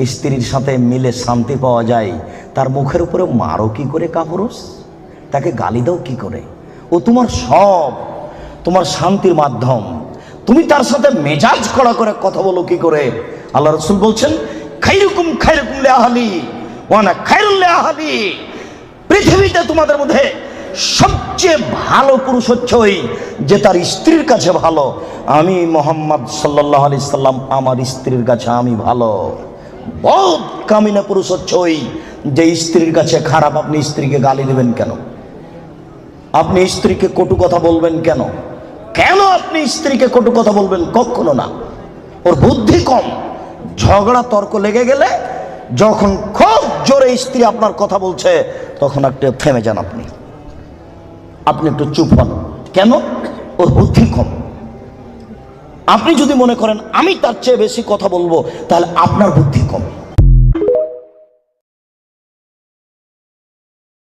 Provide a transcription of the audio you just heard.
স্ত্রীর সাথে মিলে শান্তি পাওয়া যায়, তার মুখের উপরে মারো কি করে কাপুরুষ, তাকে গালি দাও কি করে? ও তোমার সব, তোমার শান্তির মাধ্যম। তুমি তার সাথে মেজাজ কড়া করে কথা বলো কি করে? আল্লাহ রাসূল বলছেন, খাইরুকুম খাইরুকুম লিআহলি ওয়া আনা খাইরুল লিআহলি। পৃথিবীতে তোমাদের মধ্যে সবচেয়ে ভালো পুরুষ হচ্ছে ওই যে তার স্ত্রীর কাছে ভালো। আমি মুহাম্মদ সাল্লাল্লাহু আলাইহি সাল্লাম আমার স্ত্রীর কাছে আমি ভালো। বহুত কামিনা পুরুষ হচ্ছে ওই যে স্ত্রীর কাছে খারাপ। আপনি স্ত্রীকে গালি দেবেন কেন? আপনি স্ত্রীকে কটু কথা বলবেন কেন? কেন আপনি স্ত্রীকে কটু কথা বলবেন? কখনো না। ওর বুদ্ধি কম। ঝগড়া তর্ক লেগে গেলে যখন খুব জোরে স্ত্রী আপনার কথা বলছে তখন একটু থেমে যান, আপনি একটু চুপ হন। কেন? ওর বুদ্ধি কম। আপনি যদি মনে করেন আমি তার চেয়ে বেশি কথা বলবো, তাহলে আপনার বুদ্ধি কম।